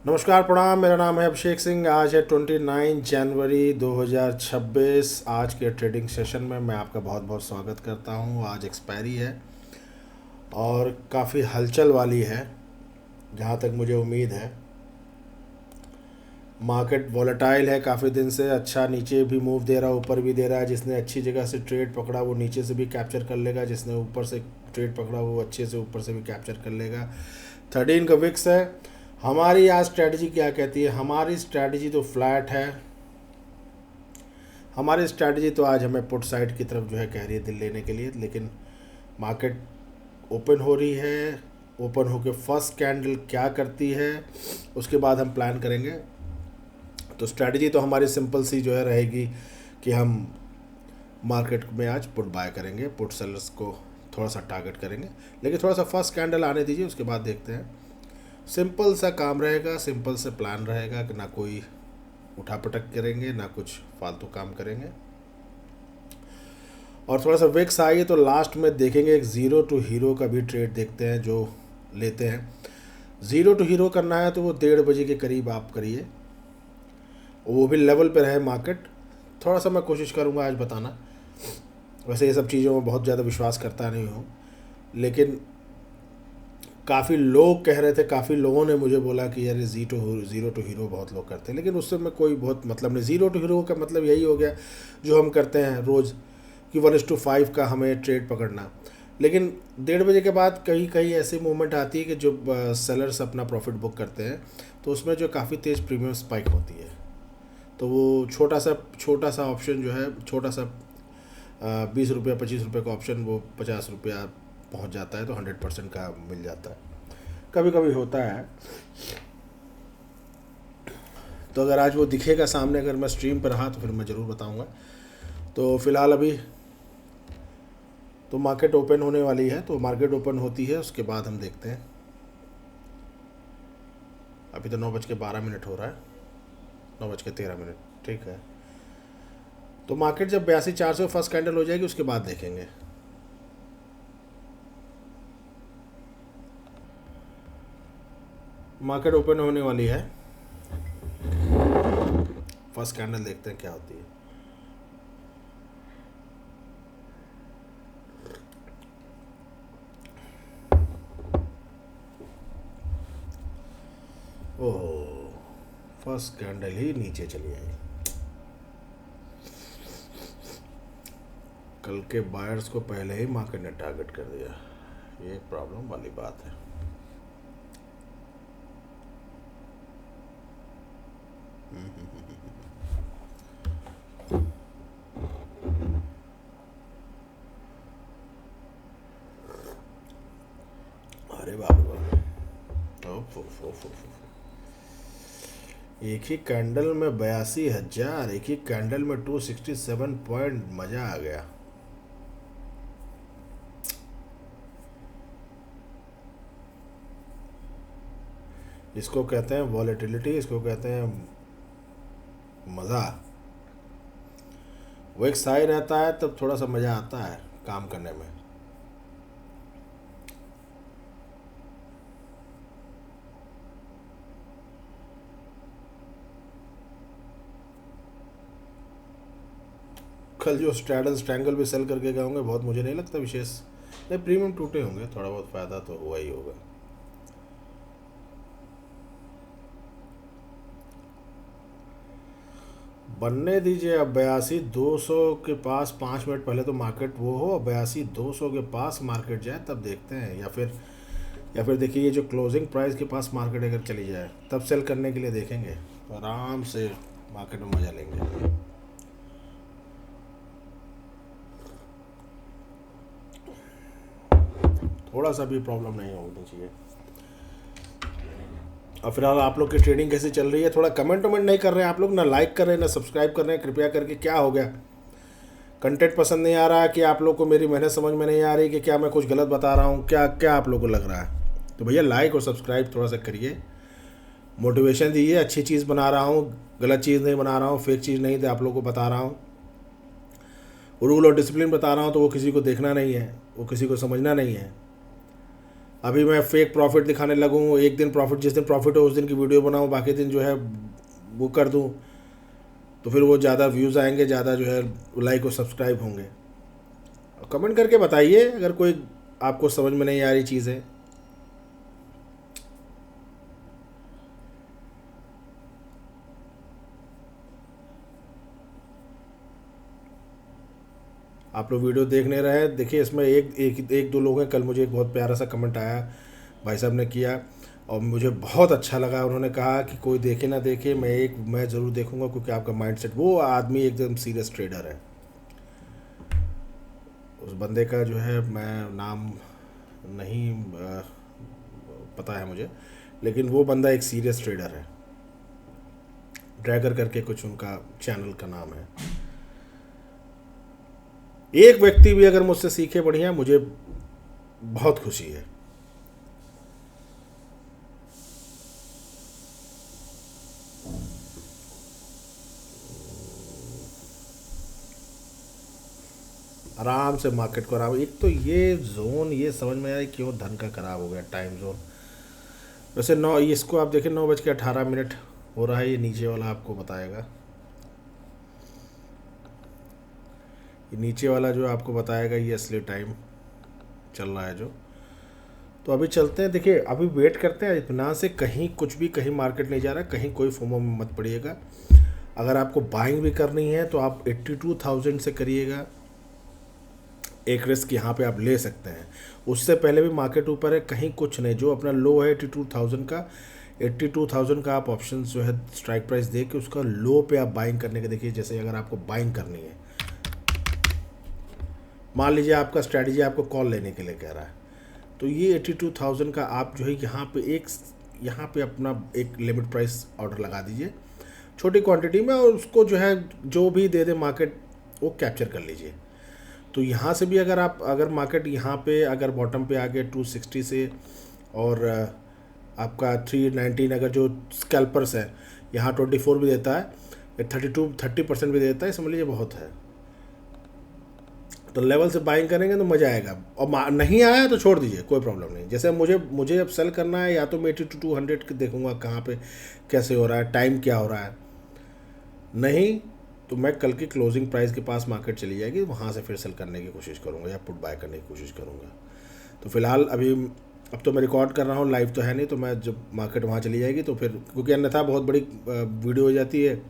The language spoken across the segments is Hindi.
नमस्कार प्रणाम। मेरा नाम है अभिषेक सिंह। आज है 29 जनवरी 2026। आज के ट्रेडिंग सेशन में मैं आपका बहुत बहुत स्वागत करता हूं। आज एक्सपायरी है और काफ़ी हलचल वाली है जहां तक मुझे उम्मीद है। मार्केट वॉलेटाइल है काफ़ी दिन से। अच्छा नीचे भी मूव दे रहा है, ऊपर भी दे रहा है। जिसने अच्छी जगह से ट्रेड पकड़ा वो नीचे से भी कैप्चर कर लेगा, जिसने ऊपर से ट्रेड पकड़ा वो अच्छे से ऊपर से भी कैप्चर कर लेगा। 13 का विक्स है। हमारी आज स्ट्रैटेजी क्या कहती है? हमारी स्ट्रैटेजी तो फ्लैट है। हमारी स्ट्रैटेजी तो आज हमें पुट साइड की तरफ जो है कह रही है दिल लेने के लिए, लेकिन मार्केट ओपन हो रही है। ओपन होकर फर्स्ट कैंडल क्या करती है उसके बाद हम प्लान करेंगे। तो स्ट्रैटेजी तो हमारी सिंपल सी जो है रहेगी कि हम मार्केट में आज पुट बाय करेंगे, पुट सेलर्स को थोड़ा सा टारगेट करेंगे, लेकिन थोड़ा सा फर्स्ट कैंडल आने दीजिए, उसके बाद देखते हैं। सिंपल सा काम रहेगा, सिंपल से प्लान रहेगा कि ना कोई उठापटक करेंगे ना कुछ फालतू काम करेंगे। और थोड़ा सा विक्स आइए तो लास्ट में देखेंगे एक ज़ीरो टू हीरो का भी ट्रेड देखते हैं जो लेते हैं। ज़ीरो टू हीरो करना है तो वो 1:30 बजे के करीब आप करिए, वो भी लेवल पे रहे मार्केट। थोड़ा सा मैं कोशिश करूँगा आज बताना। वैसे ये सब चीज़ों में बहुत ज़्यादा विश्वास करता नहीं हूँ, लेकिन काफ़ी लोग कह रहे थे, काफ़ी लोगों ने मुझे बोला कि यार ज़ीरो टू हीरो बहुत लोग करते हैं, लेकिन उससे मैं कोई बहुत मतलब नहीं। ज़ीरो टू हीरो का मतलब यही हो गया जो हम करते हैं रोज़ कि 1:5 का हमें ट्रेड पकड़ना। लेकिन 1:30 के बाद कहीं कहीं ऐसी मूवमेंट आती है कि जो सेलर्स अपना प्रॉफिट बुक करते हैं तो उसमें जो काफ़ी तेज़ प्रीमियम स्पाइक होती है, तो वो छोटा सा ऑप्शन जो है, छोटा सा 20 रुपया 25 रुपये का ऑप्शन वो 50 रुपया पहुंच जाता है, तो 100% का मिल जाता है। कभी कभी होता है। तो अगर आज वो दिखेगा सामने, अगर मैं स्ट्रीम पर रहा तो फिर मैं ज़रूर बताऊंगा। तो फ़िलहाल अभी तो मार्केट ओपन होने वाली है, तो मार्केट ओपन होती है उसके बाद हम देखते हैं। अभी तो 9:12 हो रहा है, 9:13। ठीक है, तो मार्केट जब 82,400 फर्स्ट कैंडल हो जाएगी उसके बाद देखेंगे। मार्केट ओपन होने वाली है, फर्स्ट कैंडल देखते हैं क्या होती है। ओह, फर्स्ट कैंडल ही नीचे चली आई। कल के बायर्स को पहले ही मार्केट ने टारगेट कर दिया, ये एक प्रॉब्लम वाली बात है। अरे बाप रे, ओफ ओफ ओफ ओफ। एक ही कैंडल में 82,000, एक ही कैंडल में 267 पॉइंट। मजा आ गया। इसको कहते हैं वॉलेटिलिटी, इसको कहते हैं मज़ा। वो एक साई रहता है तब थोड़ा सा मज़ा आता है काम करने में। कल जो स्ट्रैडल स्ट्रैंगल भी सेल करके गए होंगे, बहुत मुझे नहीं लगता विशेष, नहीं प्रीमियम टूटे होंगे, थोड़ा बहुत फ़ायदा तो हुआ ही होगा। बनने दीजिए अब। 82,200 के पास 5 मिनट पहले तो मार्केट वो हो, 82,200 के पास मार्केट जाए तब देखते हैं, या फिर देखिए ये जो क्लोजिंग प्राइस के पास मार्केट अगर चली जाए तब सेल करने के लिए देखेंगे, तो आराम से मार्केट में मज़ा लेंगे। थोड़ा सा भी प्रॉब्लम नहीं होनी चाहिए। और फिलहाल आप लोग की ट्रेडिंग कैसी चल रही है? थोड़ा कमेंट वमेंट नहीं कर रहे हैं आप लोग, ना लाइक कर रहे हैं ना सब्सक्राइब कर रहे हैं। कृपया करके, क्या हो गया? कंटेंट पसंद नहीं आ रहा है कि आप लोग को मेरी मेहनत समझ में नहीं आ रही कि क्या मैं कुछ गलत बता रहा हूँ? क्या क्या आप लोग को लग रहा है? तो भैया लाइक और सब्सक्राइब थोड़ा सा करिए, मोटिवेशन दीजिए। अच्छी चीज़ बना रहा हूँ, गलत चीज़ नहीं बना रहा हूँ, फेक चीज़ नहीं आप लोग को बता रहा हूँ। रूल और डिसिप्लिन बता रहा हूँ, तो वो किसी को देखना नहीं है, वो किसी को समझना नहीं है। अभी मैं फेक प्रॉफिट दिखाने लगूँ, एक दिन प्रॉफिट, जिस दिन प्रॉफिट हो उस दिन की वीडियो बनाऊँ, बाकी दिन जो है वो कर दूँ, तो फिर वो ज़्यादा व्यूज़ आएंगे, ज़्यादा जो है लाइक और सब्सक्राइब होंगे। कमेंट करके बताइए अगर कोई आपको समझ में नहीं आ रही चीज़ है। आप लोग वीडियो देख नहीं रहे हैं, देखिए इसमें एक दो लोग हैं, कल मुझे एक बहुत प्यारा सा कमेंट आया, भाई साहब ने किया और मुझे बहुत अच्छा लगा। उन्होंने कहा कि कोई देखे ना देखे, मैं ज़रूर देखूंगा, क्योंकि आपका माइंडसेट, वो आदमी एकदम सीरियस ट्रेडर है। उस बंदे का जो है मैं नाम नहीं पता है मुझे, लेकिन वो बंदा एक सीरियस ट्रेडर है। ड्रैगर करके कुछ उनका चैनल का नाम है। एक व्यक्ति भी अगर मुझसे सीखे बढ़िया, मुझे बहुत खुशी है। आराम से मार्केट को आराम, एक तो ये जोन, ये समझ में आया क्यों धन का खराब हो गया टाइम जोन। वैसे इसको आप देखें 9:18 हो रहा है, ये नीचे वाला आपको बताएगा, ये नीचे वाला जो आपको बताएगा ये असली टाइम चल रहा है जो। तो अभी चलते हैं, देखिए अभी वेट करते हैं इत्मीनान से, कहीं कुछ भी, कहीं मार्केट नहीं जा रहा, कहीं कोई फोमो में मत पड़िएगा। अगर आपको बाइंग भी करनी है तो आप 82,000 से करिएगा, एक रिस्क यहाँ पे आप ले सकते हैं। उससे पहले भी मार्केट ऊपर है, कहीं कुछ नहीं, जो अपना लो है 82,000 का, 82,000 का आप ऑप्शन जो है स्ट्राइक प्राइस दे के उसका लो पे आप बाइंग करने के देखिए। जैसे अगर आपको बाइंग करनी है, मान लीजिए आपका स्ट्रैटेजी आपको कॉल लेने के लिए कह रहा है, तो ये 82,000 का आप जो है यहाँ पे अपना एक लिमिट प्राइस ऑर्डर लगा दीजिए छोटी क्वांटिटी में, और उसको जो है जो भी दे दे मार्केट वो कैप्चर कर लीजिए। तो यहाँ से भी अगर मार्केट यहाँ पे अगर बॉटम पे आ गया 260 से, और आपका 319 अगर जो स्कैल्पर्स है यहाँ 24 भी देता है, 30% भी देता है, समझ लीजिए बहुत है। तो लेवल से बाइंग करेंगे तो मज़ा आएगा, और नहीं आया तो छोड़ दीजिए, कोई प्रॉब्लम नहीं। जैसे मुझे अब सेल करना है, या तो मैं 82 to 200 देखूंगा कहाँ पे कैसे हो रहा है, टाइम क्या हो रहा है, नहीं तो मैं कल की क्लोजिंग प्राइस के पास मार्केट चली जाएगी, वहाँ से फिर सेल करने की कोशिश करूँगा या पुट बाय करने की कोशिश करूँगा। तो फिलहाल अब तो मैं रिकॉर्ड कर रहा हूँ, लाइव तो है नहीं, तो मैं जब मार्केट वहाँ चली जाएगी तो फिर, क्योंकि अन्यथा बहुत बड़ी वीडियो हो जाती है,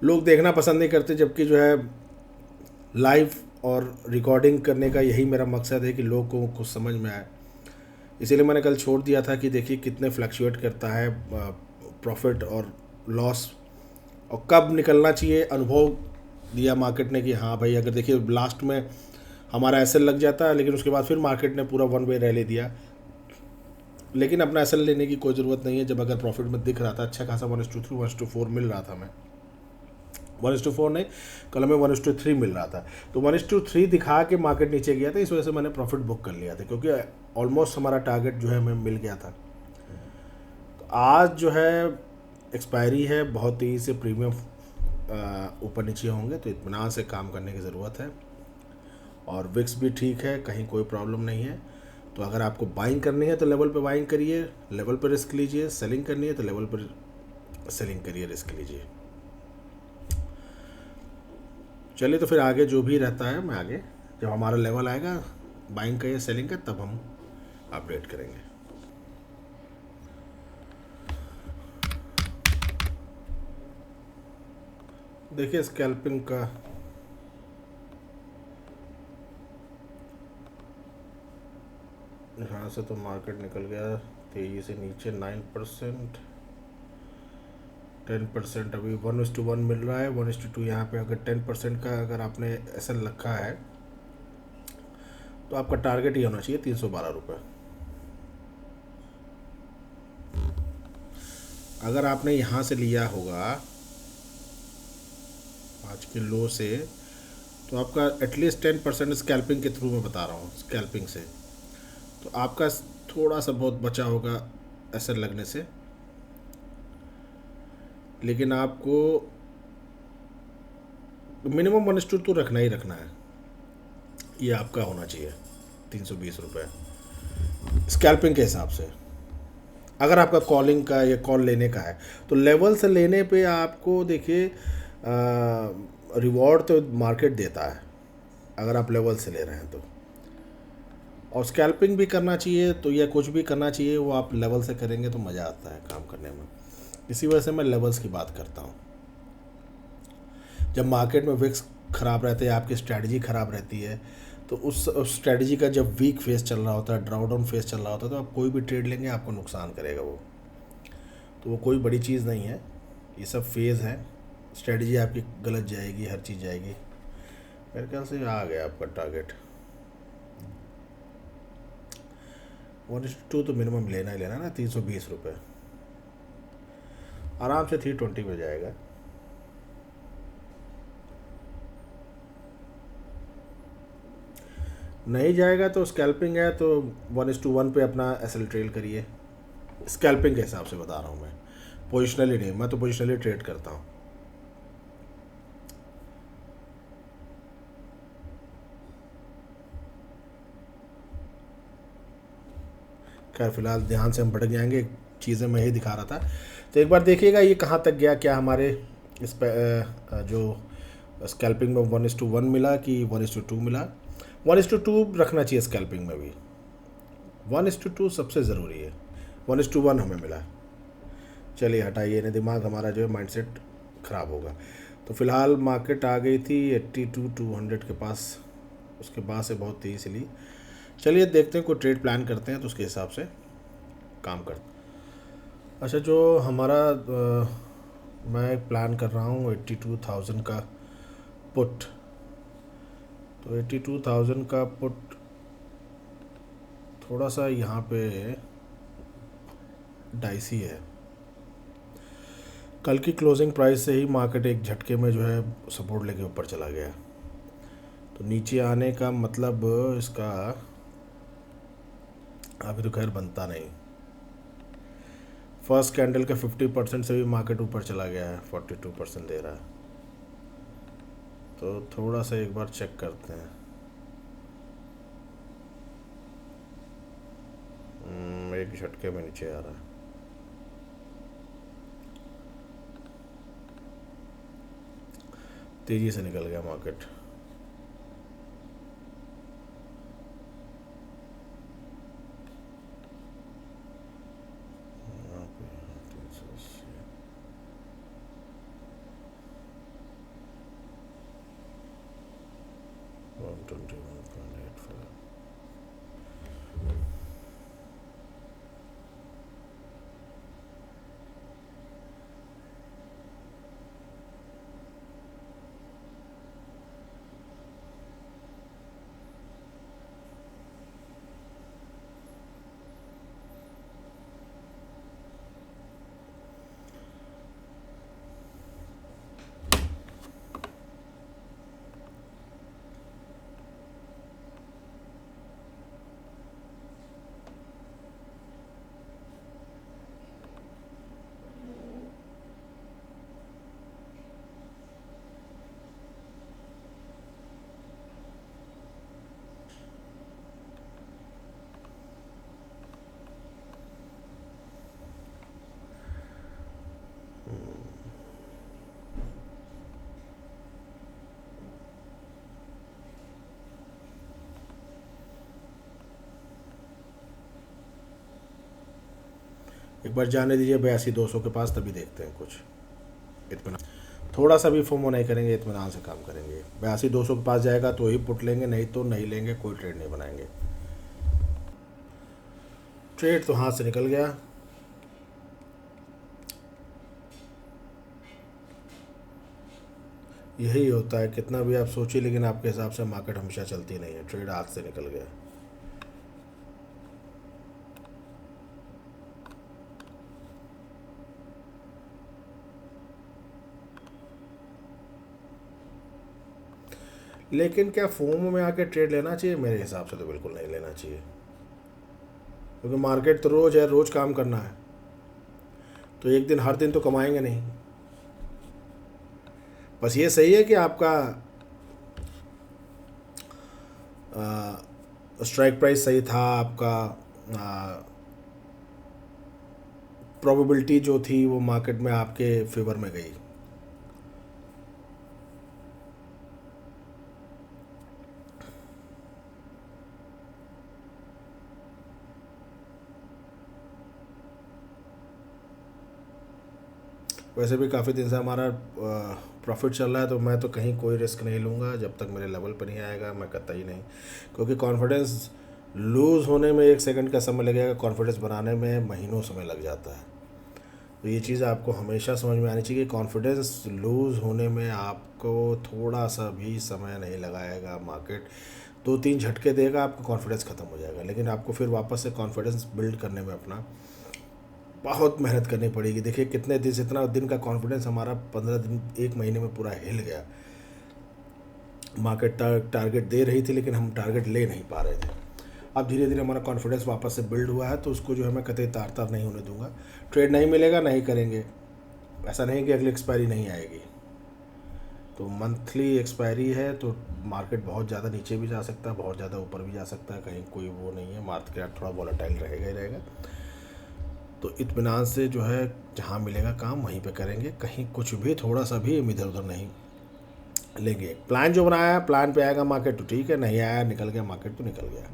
लोग देखना पसंद नहीं करते, जबकि जो है लाइव और रिकॉर्डिंग करने का यही मेरा मकसद है कि लोगों को कुछ समझ में आए। इसीलिए मैंने कल छोड़ दिया था कि देखिए कितने फ्लक्चुएट करता है प्रॉफिट और लॉस, और कब निकलना चाहिए। अनुभव दिया मार्केट ने कि हाँ भाई, अगर देखिए लास्ट में हमारा एसएल लग जाता है, लेकिन उसके बाद फिर मार्केट ने पूरा वन वे रैली दिया, लेकिन अपना एसएल लेने की कोई ज़रूरत नहीं है। जब अगर प्रॉफिट में दिख रहा था अच्छा खासा 1:3 1:4 मिल रहा था, मैं 1:4 नहीं, कल हमें 1:3 मिल रहा था, तो 1:3 दिखा के मार्केट नीचे गया था, इस वजह से मैंने प्रॉफिट बुक कर लिया था, क्योंकि ऑलमोस्ट हमारा टारगेट जो है हमें मिल गया था। तो आज जो है एक्सपायरी है, बहुत तेज़ी से प्रीमियम ऊपर नीचे होंगे, तो इत्मीनान से काम करने की ज़रूरत है। और विक्स भी ठीक है, कहीं कोई प्रॉब्लम नहीं है। तो अगर आपको बाइंग करनी है तो लेवल पे बाइंग करिए, लेवल पर रिस्क लीजिए, सेलिंग करनी है तो लेवल पर सेलिंग करिए, रिस्क लीजिए। चलिए, तो फिर आगे जो भी रहता है, मैं आगे जब हमारा लेवल आएगा बाइंग का या सेलिंग का, तब हम अपडेट करेंगे। देखिए स्कैल्पिंग का यहाँ से तो मार्केट निकल गया तेज़ी से नीचे 9%, 10%, अभी 1:1 मिल रहा है, 1:2 यहाँ पे। अगर 10% का अगर आपने एसएल रखा है तो आपका टारगेट ही होना चाहिए 312 रुपये। अगर आपने यहाँ से लिया होगा आज के लो से, तो आपका एटलीस्ट 10% स्कैल्पिंग के थ्रू मैं बता रहा हूँ, स्कैल्पिंग से तो आपका थोड़ा सा बहुत बचा होगा एसएल लगने से, लेकिन आपको मिनिमम 1:2 तो रखना ही रखना है, ये आपका होना चाहिए 320 रुपये। स्कैल्पिंग के हिसाब से। अगर आपका कॉलिंग का या कॉल लेने का है तो लेवल से लेने पे आपको देखिए रिवॉर्ड तो मार्केट देता है अगर आप लेवल से ले रहे हैं तो। और स्कैल्पिंग भी करना चाहिए तो, या कुछ भी करना चाहिए वो आप लेवल से करेंगे तो मज़ा आता है काम करने में। इसी वजह से मैं लेवल्स की बात करता हूँ। जब मार्केट में विक्स ख़राब रहते हैं, आपकी स्ट्रैटेजी ख़राब रहती है, तो उस स्ट्रैटेजी का जब वीक फेस चल रहा होता है, ड्राउडाउन फेस चल रहा होता है, तो आप कोई भी ट्रेड लेंगे आपको नुकसान करेगा वो। तो वो कोई बड़ी चीज़ नहीं है, ये सब फेज़ है। स्ट्रैटेजी आपकी गलत जाएगी, हर चीज़ जाएगी। मेरे ख्याल से आ गया आपका टारगेट 1:2 तो मिनिमम लेना ही लेना ना, 320 रुपये आराम से 320 में जाएगा। नहीं जाएगा तो स्कैल्पिंग है तो 1:1 पे अपना एसएल ट्रेल करिए। स्कैल्पिंग के हिसाब से बता रहा हूँ मैं, पोजिशनली नहीं। मैं तो पोजिशनली ट्रेड करता हूँ। खैर फिलहाल ध्यान से हम भटक जाएंगे, चीज़ें मैं ही दिखा रहा था। तो एक बार देखिएगा ये कहाँ तक गया, क्या हमारे इस पर जो स्कैल्पिंग में 1:1 मिला कि 1:2 मिला। 1:2 रखना चाहिए स्कैल्पिंग में भी, 1:2 सबसे ज़रूरी है। 1:1 हमें मिला। चलिए हटाइए, नहीं दिमाग हमारा जो है माइंडसेट ख़राब होगा। तो फ़िलहाल मार्केट आ गई थी 82,200 के पास, उसके बाद से बहुत तेज़ी से ली। चलिए देखते हैं, कोई ट्रेड प्लान करते हैं तो उसके हिसाब से काम करते हैं। अच्छा, जो हमारा मैं प्लान कर रहा हूँ 82,000 का पुट। तो 82,000 का पुट थोड़ा सा यहाँ पे डाइसी है। कल की क्लोजिंग प्राइस से ही मार्केट एक झटके में जो है सपोर्ट लेके ऊपर चला गया। तो नीचे आने का मतलब इसका अभी तो खैर बनता नहीं। फर्स्ट कैंडल का 50% से भी मार्केट ऊपर चला गया है, 42% दे रहा है। तो थोड़ा सा एक बार चेक करते हैं। एक झटके में नीचे आ रहा है। तेज़ी से निकल गया मार्केट। एक बार जाने दीजिए 82,200 के पास, तभी देखते हैं कुछ इतना। थोड़ा सा भी फोमो नहीं करेंगे, इत्मीनान से काम करेंगे। 82,200 के पास जाएगा तो ही पुट लेंगे, नहीं तो नहीं लेंगे, कोई ट्रेड नहीं बनाएंगे। ट्रेड तो हाथ से निकल गया। यही होता है, कितना भी आप सोचिए लेकिन आपके हिसाब से मार्केट हमेशा चलती नहीं है। ट्रेड हाथ से निकल गया। लेकिन क्या फोमो में आके ट्रेड लेना चाहिए? मेरे हिसाब से तो बिल्कुल नहीं लेना चाहिए, क्योंकि मार्केट तो रोज़ है, रोज़ काम करना है। तो एक दिन, हर दिन तो कमाएंगे नहीं। बस ये सही है कि आपका स्ट्राइक प्राइस सही था, आपका प्रोबेबिलिटी जो थी वो मार्केट में आपके फेवर में गई। वैसे भी काफ़ी दिन से हमारा प्रॉफिट चल रहा है, तो मैं तो कहीं कोई रिस्क नहीं लूँगा जब तक मेरे लेवल पर नहीं आएगा, मैं कतई नहीं। क्योंकि कॉन्फिडेंस लूज़ होने में 1 सेकंड का समय लगेगा, कॉन्फिडेंस बनाने में महीनों समय लग जाता है। तो ये चीज़ आपको हमेशा समझ में आनी चाहिए कि कॉन्फिडेंस लूज़ होने में आपको थोड़ा सा भी समय नहीं लगाएगा। मार्केट 2-3 झटके देगा, आपका कॉन्फिडेंस ख़त्म हो जाएगा, लेकिन आपको फिर वापस से कॉन्फिडेंस बिल्ड करने में अपना बहुत मेहनत करनी पड़ेगी। देखिए कितने दिन से, इतना दिन का कॉन्फिडेंस हमारा 15 दिन 1 महीने में पूरा हिल गया। मार्केट टारगेट दे रही थी लेकिन हम टारगेट ले नहीं पा रहे थे। अब धीरे धीरे हमारा कॉन्फिडेंस वापस से बिल्ड हुआ है, तो उसको जो है मैं कतई तार तार नहीं होने दूंगा। ट्रेड नहीं मिलेगा, नहीं करेंगे। ऐसा नहीं कि अगली एक्सपायरी नहीं आएगी। तो मंथली एक्सपायरी है तो मार्केट बहुत ज़्यादा नीचे भी जा सकता है, बहुत ज़्यादा ऊपर भी जा सकता है, कहीं कोई वो नहीं है। मार्केट थोड़ा वॉलेटाइल रहेगा ही रहेगा। तो इत्मीनान से जो है जहाँ मिलेगा काम वहीं पे करेंगे, कहीं कुछ भी थोड़ा सा भी इधर उधर नहीं लेंगे। प्लान जो बनाया है, प्लान पे आएगा मार्केट तो ठीक है, नहीं आया निकल गया मार्केट तो निकल गया।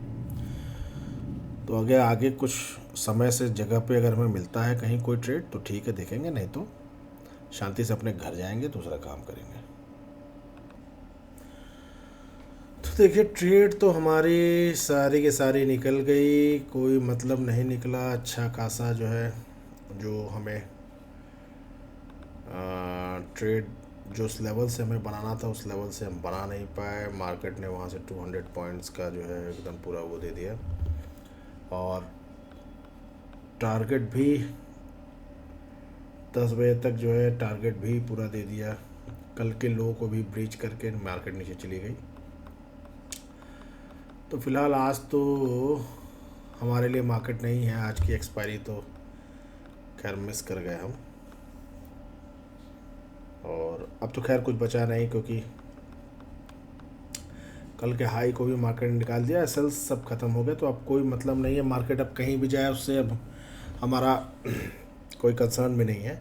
तो अगर आगे कुछ समय से जगह पे अगर हमें मिलता है कहीं कोई ट्रेड तो ठीक है देखेंगे, नहीं तो शांति से अपने घर जाएंगे, दूसरा काम करेंगे। तो देखिए ट्रेड तो हमारी सारी की सारी निकल गई, कोई मतलब नहीं निकला। अच्छा खासा जो है, जो हमें ट्रेड जो उस लेवल से हमें बनाना था उस लेवल से हम बना नहीं पाए। मार्केट ने वहाँ से 200 पॉइंट्स का जो है एकदम पूरा वो दे दिया, और टारगेट भी 10 बजे तक जो है टारगेट भी पूरा दे दिया। कल के लो को भी ब्रीच करके मार्केट नीचे चली गई। तो फिलहाल आज तो हमारे लिए मार्केट नहीं है, आज की एक्सपायरी तो खैर मिस कर गए हम। और अब तो खैर कुछ बचा नहीं, क्योंकि कल के हाई को भी मार्केट ने निकाल दिया, सेल्स सब खत्म हो गए। तो अब कोई मतलब नहीं है, मार्केट अब कहीं भी जाए उससे अब हमारा कोई कंसर्न भी नहीं है।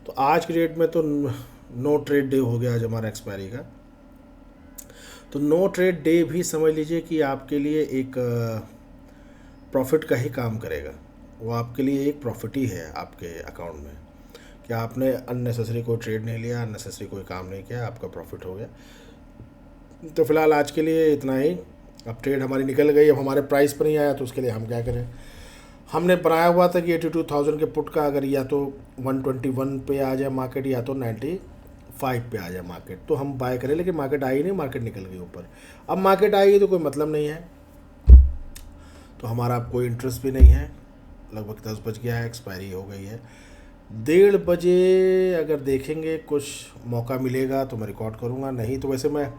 तो आज की डेट में तो नो ट्रेड डे हो गया आज हमारा एक्सपायरी का। तो नो ट्रेड डे भी समझ लीजिए कि आपके लिए एक प्रॉफिट का ही काम करेगा। वो आपके लिए एक प्रॉफिट ही है आपके अकाउंट में, कि आपने अननेसेसरी कोई ट्रेड नहीं लिया, अननेसेसरी कोई काम नहीं किया, आपका प्रॉफिट हो गया। तो फिलहाल आज के लिए इतना ही। अब ट्रेड हमारी निकल गई, अब हमारे प्राइस पर नहीं आया तो उसके लिए हम क्या करें। हमने बनाया हुआ था कि 82,000 के पुट का अगर या तो 121 पे आ जाए मार्केट या तो 95 पे आ जाए मार्केट तो हम बाय करें, लेकिन मार्केट आई नहीं, मार्केट निकल गई ऊपर। अब मार्केट आएगी तो कोई मतलब नहीं है, तो हमारा अब कोई इंटरेस्ट भी नहीं है। लगभग 10 बज गया है, एक्सपायरी हो गई है। 1:30 बजे अगर देखेंगे कुछ मौका मिलेगा तो मैं रिकॉर्ड करूँगा, नहीं तो वैसे मैं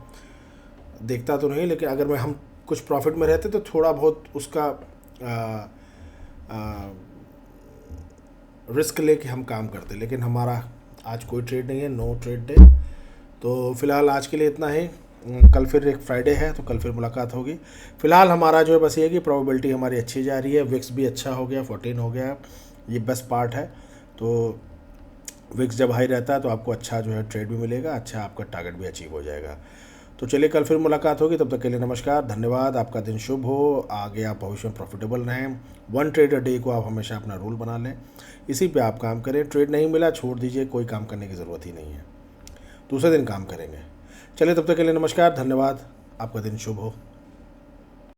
देखता तो नहीं, लेकिन अगर हम कुछ प्रॉफिट में रहते तो थोड़ा बहुत उसका रिस्क लेके हम काम करते। लेकिन हमारा आज कोई ट्रेड नहीं है, नो ट्रेड डे। तो फिलहाल आज के लिए इतना ही। कल फिर एक फ्राइडे है तो कल फिर मुलाकात होगी। फिलहाल हमारा जो है बस ये कि प्रोबेबिलिटी हमारी अच्छी जा रही है, विक्स भी अच्छा हो गया, 14 हो गया, ये बेस्ट पार्ट है। तो विक्स जब हाई रहता है तो आपको अच्छा जो है ट्रेड भी मिलेगा, अच्छा आपका टारगेट भी अचीव हो जाएगा। तो चलिए कल फिर मुलाकात होगी, तब तक के लिए नमस्कार, धन्यवाद। आपका दिन शुभ हो, आगे आप भविष्य में प्रॉफिटेबल रहें। 1 ट्रेड अ डे को आप हमेशा अपना रूल बना लें, इसी पे आप काम करें। ट्रेड नहीं मिला छोड़ दीजिए, कोई काम करने की ज़रूरत ही नहीं है, दूसरे दिन काम करेंगे। चलिए तब तक के लिए नमस्कार, धन्यवाद, आपका दिन शुभ हो।